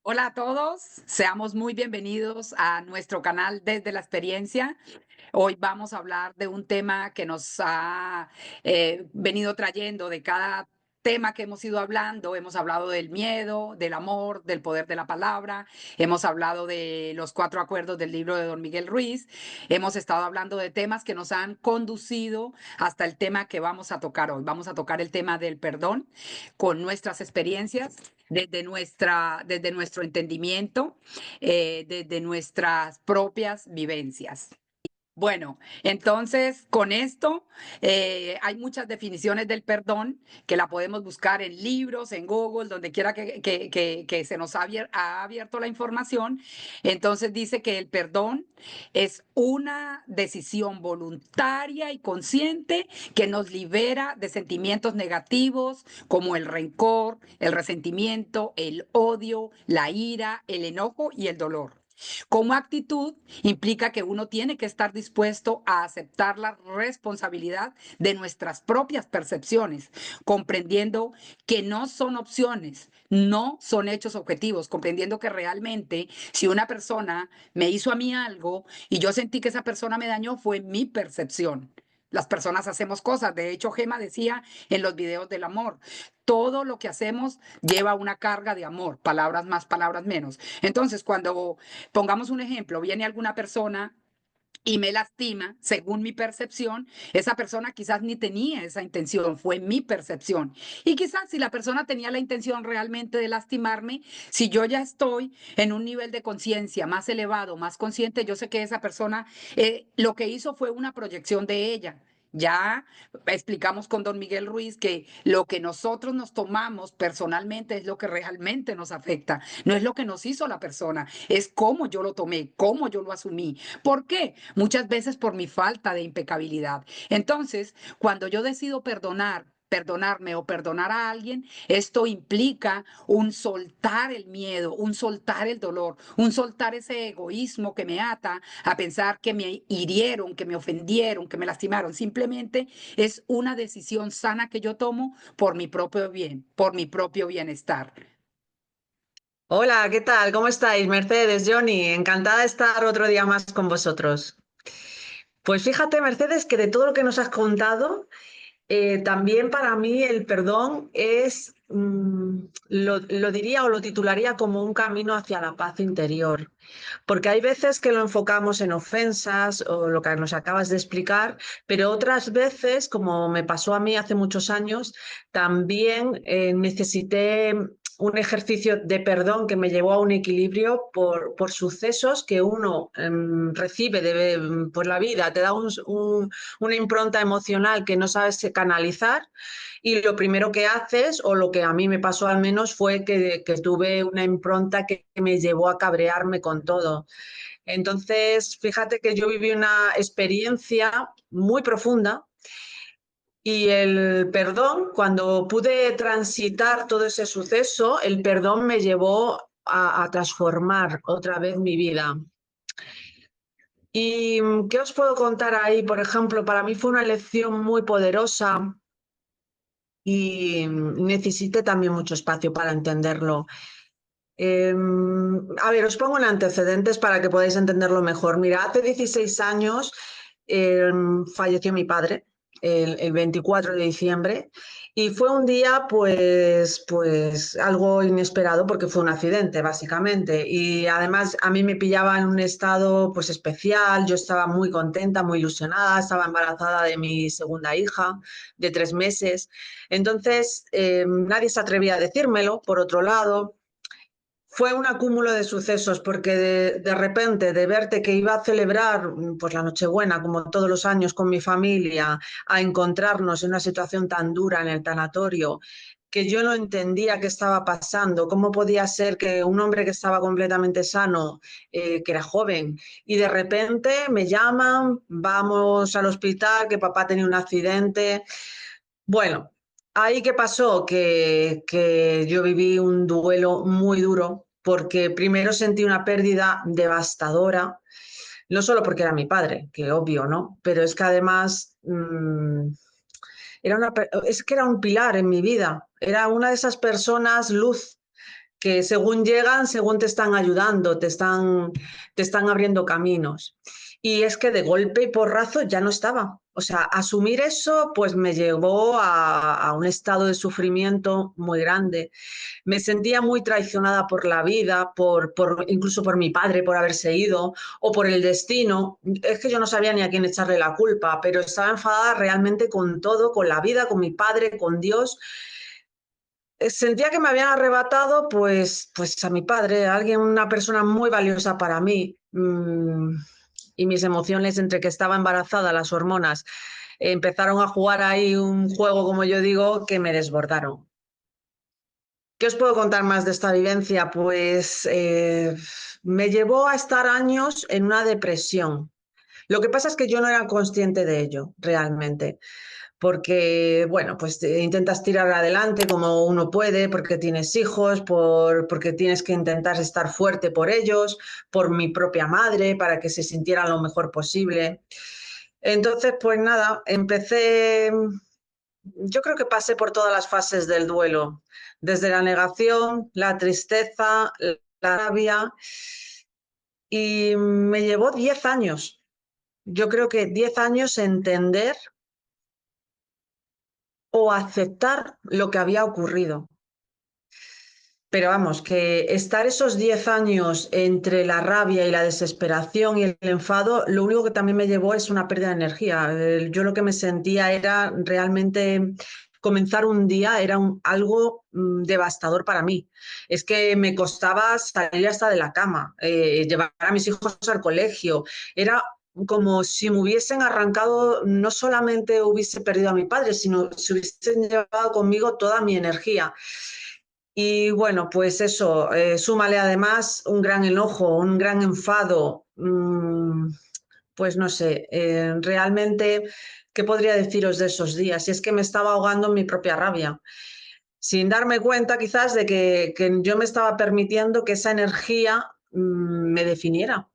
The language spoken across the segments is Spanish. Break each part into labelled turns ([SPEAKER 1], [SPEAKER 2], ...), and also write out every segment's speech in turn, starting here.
[SPEAKER 1] Hola a todos, seamos muy bienvenidos a nuestro canal Desde la Experiencia. Hoy vamos a hablar de un tema que nos ha venido trayendo de cada tema que hemos ido hablando. Hemos hablado del miedo, del amor, del poder de la palabra. Hemos hablado de los 4 acuerdos del libro de Don Miguel Ruiz. Hemos estado hablando de temas que nos han conducido hasta el tema que vamos a tocar hoy. Vamos a tocar el tema del perdón con nuestras experiencias, desde nuestro entendimiento, desde nuestras propias vivencias. Bueno, entonces con esto hay muchas definiciones del perdón que la podemos buscar en libros, en Google, donde quiera que se nos ha abierto la información. Entonces dice que el perdón es una decisión voluntaria y consciente que nos libera de sentimientos negativos como el rencor, el resentimiento, el odio, la ira, el enojo y el dolor. Como actitud implica que uno tiene que estar dispuesto a aceptar la responsabilidad de nuestras propias percepciones, comprendiendo que no son opciones, no son hechos objetivos, comprendiendo que realmente si una persona me hizo a mí algo y yo sentí que esa persona me dañó, fue mi percepción. Las personas hacemos cosas. De hecho, Gema decía en los videos del amor, todo lo que hacemos lleva una carga de amor, palabras más, palabras menos. Entonces, cuando pongamos un ejemplo, viene alguna persona y me lastima, según mi percepción, esa persona quizás ni tenía esa intención, fue mi percepción. Y quizás si la persona tenía la intención realmente de lastimarme, si yo ya estoy en un nivel de conciencia más elevado, más consciente, yo sé que esa persona lo que hizo fue una proyección de ella. Ya explicamos con don Miguel Ruiz que lo que nosotros nos tomamos personalmente es lo que realmente nos afecta, no es lo que nos hizo la persona, es cómo yo lo tomé, cómo yo lo asumí. ¿Por qué? Muchas veces por mi falta de impecabilidad. Entonces, cuando yo decido perdonarme o perdonar a alguien, esto implica un soltar el miedo, un soltar el dolor, un soltar ese egoísmo que me ata a pensar que me hirieron, que me ofendieron, que me lastimaron. Simplemente es una decisión sana que yo tomo por mi propio bien, por mi propio bienestar.
[SPEAKER 2] Hola, ¿qué tal? ¿Cómo estáis? Mercedes, Johnny, encantada de estar otro día más con vosotros. Pues fíjate, Mercedes, que de todo lo que nos has contado, también para mí el perdón es, lo diría o lo titularía como un camino hacia la paz interior, porque hay veces que lo enfocamos en ofensas o lo que nos acabas de explicar, pero otras veces, como me pasó a mí hace muchos años, también necesité un ejercicio de perdón que me llevó a un equilibrio por sucesos que uno recibe por la vida, te da una impronta emocional que no sabes canalizar y lo primero que haces, o lo que a mí me pasó al menos, fue que tuve una impronta que me llevó a cabrearme con todo. Entonces, fíjate que yo viví una experiencia muy profunda y el perdón, cuando pude transitar todo ese suceso, el perdón me llevó a transformar otra vez mi vida. ¿Y qué os puedo contar ahí? Por ejemplo, para mí fue una lección muy poderosa y necesité también mucho espacio para entenderlo. A ver, os pongo en antecedentes para que podáis entenderlo mejor. Mira, hace 16 años falleció mi padre, el 24 de diciembre, y fue un día pues algo inesperado porque fue un accidente, básicamente. Y además a mí me pillaba en un estado pues especial, yo estaba muy contenta, muy ilusionada, estaba embarazada de mi segunda hija de 3 meses. Entonces, nadie se atrevía a decírmelo, por otro lado. Fue un acúmulo de sucesos porque de repente de verte que iba a celebrar pues la Nochebuena como todos los años con mi familia, a encontrarnos en una situación tan dura en el tanatorio, que yo no entendía qué estaba pasando, cómo podía ser que un hombre que estaba completamente sano, que era joven, y de repente me llaman, vamos al hospital, que papá tenía un accidente. Bueno, ahí qué pasó, que yo viví un duelo muy duro porque primero sentí una pérdida devastadora, no solo porque era mi padre, que obvio, ¿no? Pero es que además es que era un pilar en mi vida, era una de esas personas luz que según llegan, según te están ayudando, te están abriendo caminos. Y es que de golpe y porrazo ya no estaba. O sea, asumir eso pues me llevó a un estado de sufrimiento muy grande. Me sentía muy traicionada por la vida, incluso por mi padre, por haberse ido, o por el destino. Es que yo no sabía ni a quién echarle la culpa, pero estaba enfadada realmente con todo, con la vida, con mi padre, con Dios. Sentía que me habían arrebatado pues a mi padre, a alguien, una persona muy valiosa para mí. Y mis emociones, entre que estaba embarazada, las hormonas, empezaron a jugar ahí un juego, como yo digo, que me desbordaron. ¿Qué os puedo contar más de esta vivencia? Pues me llevó a estar años en una depresión. Lo que pasa es que yo no era consciente de ello realmente, porque, bueno, pues intentas tirar adelante como uno puede, porque tienes hijos, porque tienes que intentar estar fuerte por ellos, por mi propia madre, para que se sintiera lo mejor posible. Entonces, pues nada, yo creo que pasé por todas las fases del duelo, desde la negación, la tristeza, la rabia, y me llevó 10 años. Yo creo que 10 años entender o aceptar lo que había ocurrido. Pero vamos, que estar esos 10 años entre la rabia y la desesperación y el enfado, lo único que también me llevó es una pérdida de energía. Yo lo que me sentía era realmente comenzar un día, era algo devastador para mí. Es que me costaba salir hasta de la cama, llevar a mis hijos al colegio. Era como si me hubiesen arrancado, no solamente hubiese perdido a mi padre, sino si hubiesen llevado conmigo toda mi energía. Y bueno, pues eso, súmale además un gran enojo, un gran enfado, pues no sé, realmente, ¿qué podría deciros de esos días? Si es que me estaba ahogando en mi propia rabia, sin darme cuenta quizás de que yo me estaba permitiendo que esa energía me definiera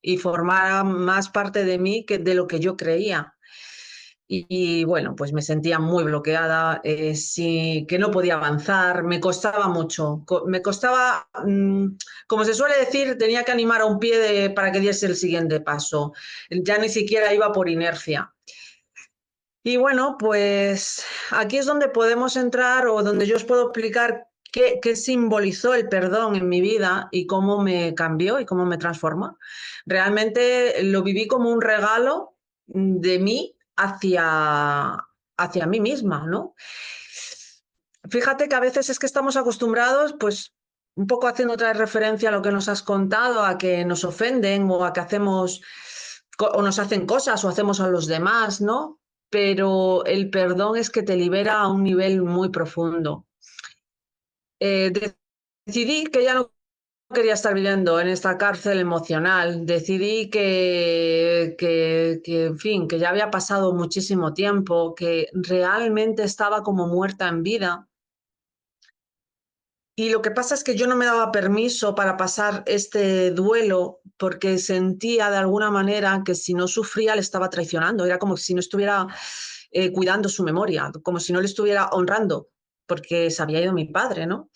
[SPEAKER 2] y formara más parte de mí que de lo que yo creía. Y bueno, pues me sentía muy bloqueada, sí, que no podía avanzar, me costaba mucho, me costaba, como se suele decir, tenía que animar a un pie para que diese el siguiente paso, ya ni siquiera iba por inercia. Y bueno, pues aquí es donde podemos entrar o donde yo os puedo explicar qué simbolizó el perdón en mi vida y cómo me cambió y cómo me transformó. Realmente lo viví como un regalo de mí hacia mí misma, ¿no? Fíjate que a veces es que estamos acostumbrados, pues un poco haciendo otra referencia a lo que nos has contado, a que nos ofenden o a que hacemos o nos hacen cosas o hacemos a los demás, ¿no? Pero el perdón es que te libera a un nivel muy profundo. Eh, Decidí que ya no quería estar viviendo en esta cárcel emocional. Decidí en fin, que ya había pasado muchísimo tiempo, que realmente estaba como muerta en vida. Y lo que pasa es que yo no me daba permiso para pasar este duelo porque sentía de alguna manera que si no sufría le estaba traicionando. Era como si no estuviera cuidando su memoria, como si no le estuviera honrando, porque se había ido mi padre, ¿no?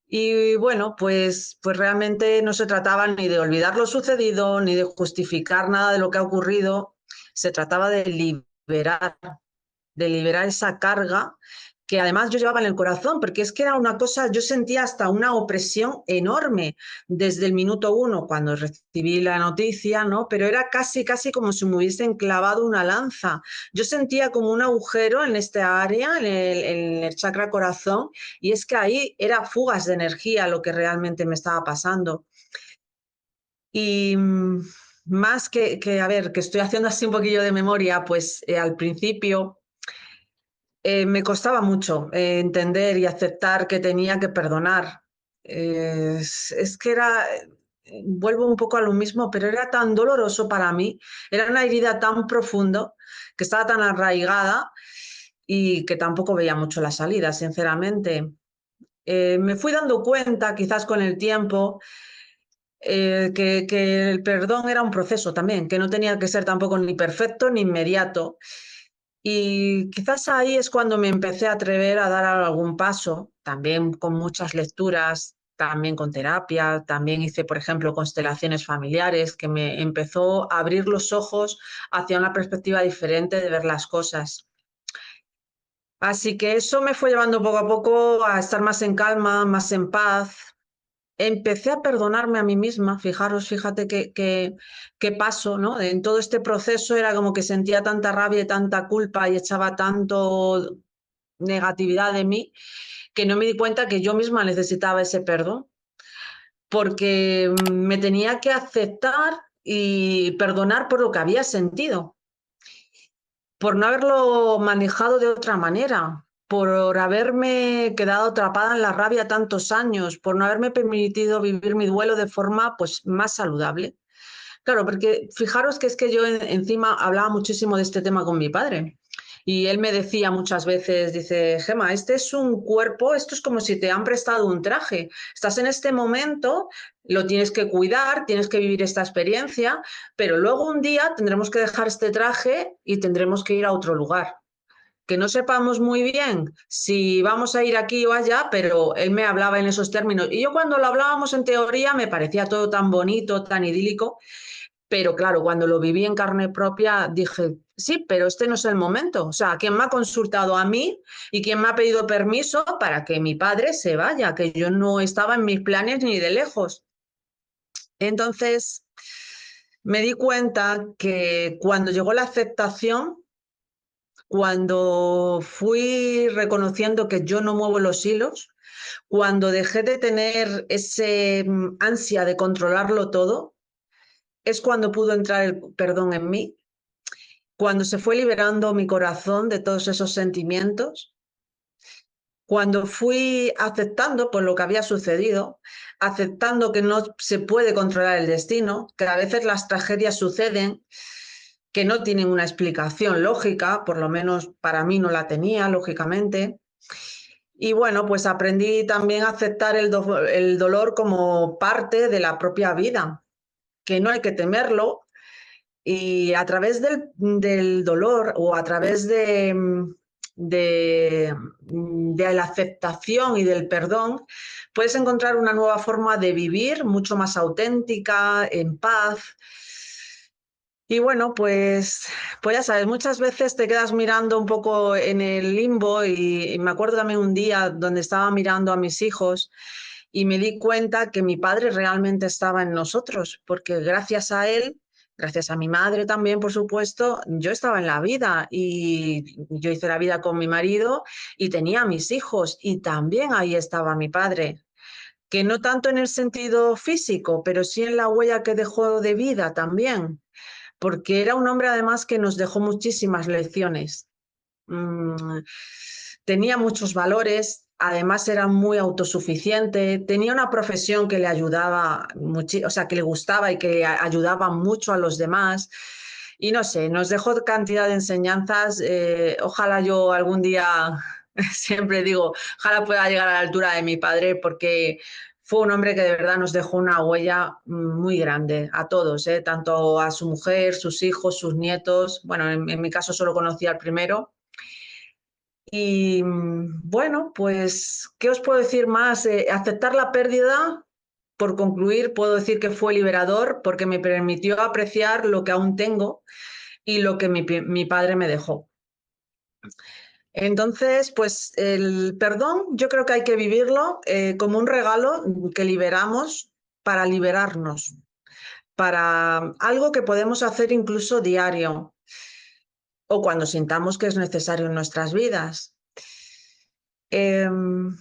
[SPEAKER 2] Y bueno, pues realmente no se trataba ni de olvidar lo sucedido, ni de justificar nada de lo que ha ocurrido. Se trataba de liberar esa carga que además yo llevaba en el corazón, porque es que era una cosa, yo sentía hasta una opresión enorme desde el minuto uno cuando recibí la noticia, ¿no? Pero era casi, casi como si me hubiesen clavado una lanza. Yo sentía como un agujero en esta área, en el chakra corazón, y es que ahí era fugas de energía lo que realmente me estaba pasando. Y más a ver, que estoy haciendo así un poquillo de memoria, pues al principio me costaba mucho entender y aceptar que tenía que perdonar. Es que vuelvo un poco a lo mismo, pero era tan doloroso para mí, era una herida tan profunda, que estaba tan arraigada y que tampoco veía mucho la salida, sinceramente. Me fui dando cuenta, quizás con el tiempo, que el perdón era un proceso también, que no tenía que ser tampoco ni perfecto ni inmediato. Y quizás ahí es cuando me empecé a atrever a dar algún paso, también con muchas lecturas, también con terapia, también hice, por ejemplo, constelaciones familiares, que me empezó a abrir los ojos hacia una perspectiva diferente de ver las cosas. Así que eso me fue llevando poco a poco a estar más en calma, más en paz. Empecé a perdonarme a mí misma, fíjate qué paso, ¿no? En todo este proceso era como que sentía tanta rabia y tanta culpa y echaba tanto negatividad de mí que no me di cuenta que yo misma necesitaba ese perdón, porque me tenía que aceptar y perdonar por lo que había sentido, por no haberlo manejado de otra manera, por haberme quedado atrapada en la rabia tantos años, por no haberme permitido vivir mi duelo de forma pues más saludable. Claro, porque fijaros que es que yo encima hablaba muchísimo de este tema con mi padre. Y él me decía muchas veces, dice, Gema, este es un cuerpo, esto es como si te han prestado un traje. Estás en este momento, lo tienes que cuidar, tienes que vivir esta experiencia, pero luego un día tendremos que dejar este traje y tendremos que ir a otro lugar. Que no sepamos muy bien si vamos a ir aquí o allá, pero él me hablaba en esos términos. Y yo cuando lo hablábamos en teoría me parecía todo tan bonito, tan idílico, pero claro, cuando lo viví en carne propia dije, sí, pero este no es el momento. O sea, ¿quién me ha consultado a mí y quién me ha pedido permiso para que mi padre se vaya? Que yo no estaba en mis planes ni de lejos. Entonces, me di cuenta que cuando llegó la aceptación, cuando fui reconociendo que yo no muevo los hilos, cuando dejé de tener ese ansia de controlarlo todo, es cuando pudo entrar el perdón en mí, cuando se fue liberando mi corazón de todos esos sentimientos, cuando fui aceptando por lo que había sucedido, aceptando que no se puede controlar el destino, que a veces las tragedias suceden que no tienen una explicación lógica, por lo menos para mí no la tenía, lógicamente. Y bueno, pues aprendí también a aceptar el dolor como parte de la propia vida, que no hay que temerlo, y a través del dolor o a través de la aceptación y del perdón, puedes encontrar una nueva forma de vivir mucho más auténtica, en paz. Y bueno, pues ya sabes, muchas veces te quedas mirando un poco en el limbo y me acuerdo también un día donde estaba mirando a mis hijos y me di cuenta que mi padre realmente estaba en nosotros, porque gracias a él, gracias a mi madre también, por supuesto, yo estaba en la vida y yo hice la vida con mi marido y tenía a mis hijos y también ahí estaba mi padre. Que no tanto en el sentido físico, pero sí en la huella que dejó de vida también, porque era un hombre además que nos dejó muchísimas lecciones. Mm, tenía muchos valores, además era muy autosuficiente, tenía una profesión que le ayudaba, o sea, que le gustaba y que ayudaba mucho a los demás. Y no sé, nos dejó cantidad de enseñanzas. Ojalá yo algún día, siempre digo, ojalá pueda llegar a la altura de mi padre, porque fue un hombre que de verdad nos dejó una huella muy grande a todos, tanto a su mujer, sus hijos, sus nietos. Bueno, en mi caso solo conocí al primero. Y bueno, pues, ¿qué os puedo decir más? Aceptar la pérdida, por concluir, puedo decir que fue liberador porque me permitió apreciar lo que aún tengo y lo que mi padre me dejó. Entonces, pues el perdón yo creo que hay que vivirlo como un regalo que liberamos para liberarnos, para algo que podemos hacer incluso diario o cuando sintamos que es necesario en nuestras vidas. Em,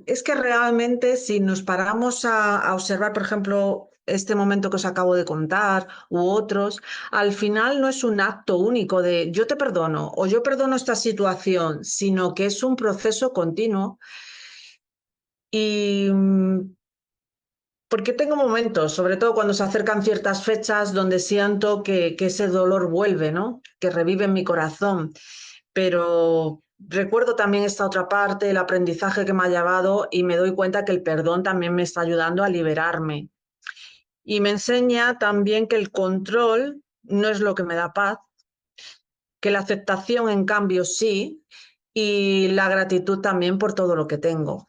[SPEAKER 2] es que realmente si nos paramos a observar, por ejemplo, este momento que os acabo de contar u otros, al final no es un acto único de yo te perdono o yo perdono esta situación, sino que es un proceso continuo. Y porque tengo momentos, sobre todo cuando se acercan ciertas fechas, donde siento que ese dolor vuelve, ¿no? Que revive en mi corazón. Pero recuerdo también esta otra parte, el aprendizaje que me ha llevado y me doy cuenta que el perdón también me está ayudando a liberarme. Y me enseña también que el control no es lo que me da paz, que la aceptación, en cambio, sí, y la gratitud también por todo lo que tengo.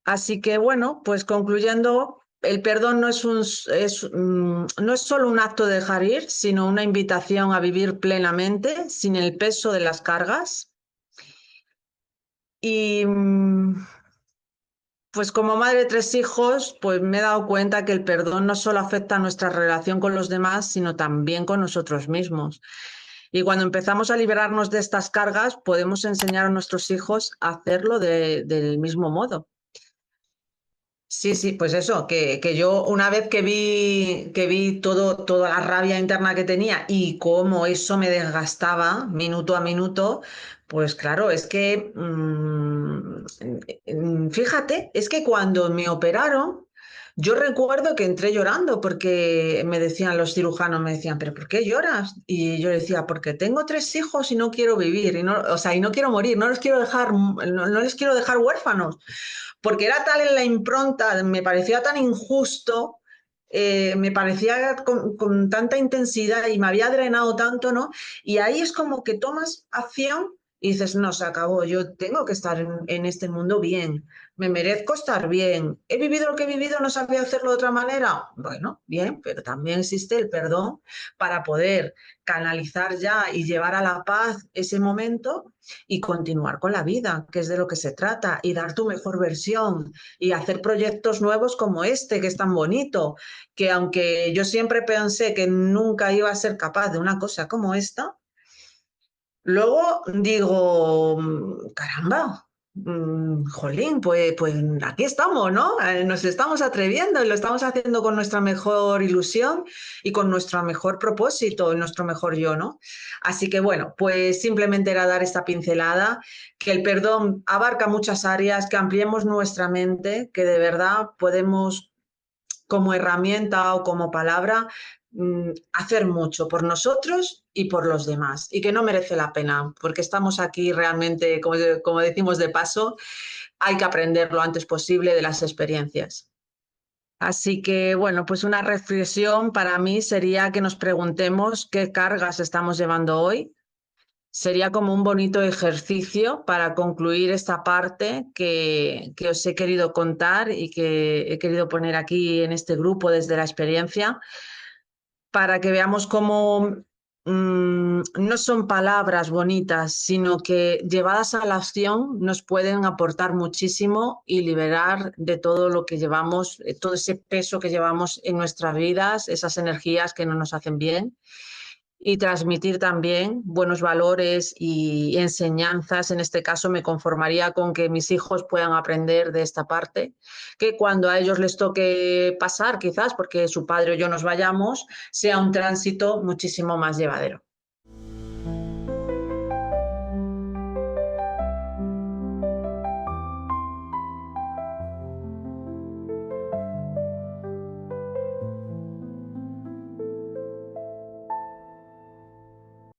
[SPEAKER 2] Así que bueno, pues concluyendo, el perdón no es solo un acto de dejar ir, sino una invitación a vivir plenamente, sin el peso de las cargas. Y pues como madre de tres hijos, pues me he dado cuenta que el perdón no solo afecta a nuestra relación con los demás, sino también con nosotros mismos. Y cuando empezamos a liberarnos de estas cargas, podemos enseñar a nuestros hijos a hacerlo del mismo modo. Sí, sí, pues eso, que yo una vez que vi toda la rabia interna que tenía y cómo eso me desgastaba minuto a minuto, pues claro, es que, fíjate, es que cuando me operaron, yo recuerdo que entré llorando porque me decían los cirujanos, me decían, ¿pero por qué lloras? Y yo decía, porque tengo tres hijos y no quiero vivir, y no, o sea, y no quiero morir, no les quiero dejar, no les quiero dejar huérfanos porque era tal en la impronta, me parecía tan injusto, me parecía con tanta intensidad y me había drenado tanto, ¿no? Y ahí es como que tomas acción y dices, no, se acabó, yo tengo que estar en este mundo bien, me merezco estar bien, he vivido lo que he vivido, no sabía hacerlo de otra manera, bueno, bien, pero también existe el perdón para poder canalizar ya y llevar a la paz ese momento y continuar con la vida, que es de lo que se trata, y dar tu mejor versión y hacer proyectos nuevos como este, que es tan bonito, que aunque yo siempre pensé que nunca iba a ser capaz de una cosa como esta, luego digo, caramba, jolín, pues aquí estamos, ¿no? Nos estamos atreviendo y lo estamos haciendo con nuestra mejor ilusión y con nuestro mejor propósito y nuestro mejor yo, ¿no? Así que bueno, pues simplemente era dar esta pincelada, que el perdón abarca muchas áreas, que ampliemos nuestra mente, que de verdad podemos como herramienta o como palabra hacer mucho por nosotros y por los demás y que no merece la pena porque estamos aquí realmente, como decimos de paso, hay que aprender lo antes posible de las experiencias. Así que, bueno, pues una reflexión para mí sería que nos preguntemos qué cargas estamos llevando hoy. Sería como un bonito ejercicio para concluir esta parte que os he querido contar y que he querido poner aquí en este grupo desde la experiencia, para que veamos cómo no son palabras bonitas, sino que llevadas a la acción nos pueden aportar muchísimo y liberar de todo lo que llevamos, todo ese peso que llevamos en nuestras vidas, esas energías que no nos hacen bien y transmitir también buenos valores y enseñanzas. En este caso me conformaría con que mis hijos puedan aprender de esta parte, que cuando a ellos les toque pasar, quizás porque su padre o yo nos vayamos, sea un tránsito muchísimo más llevadero.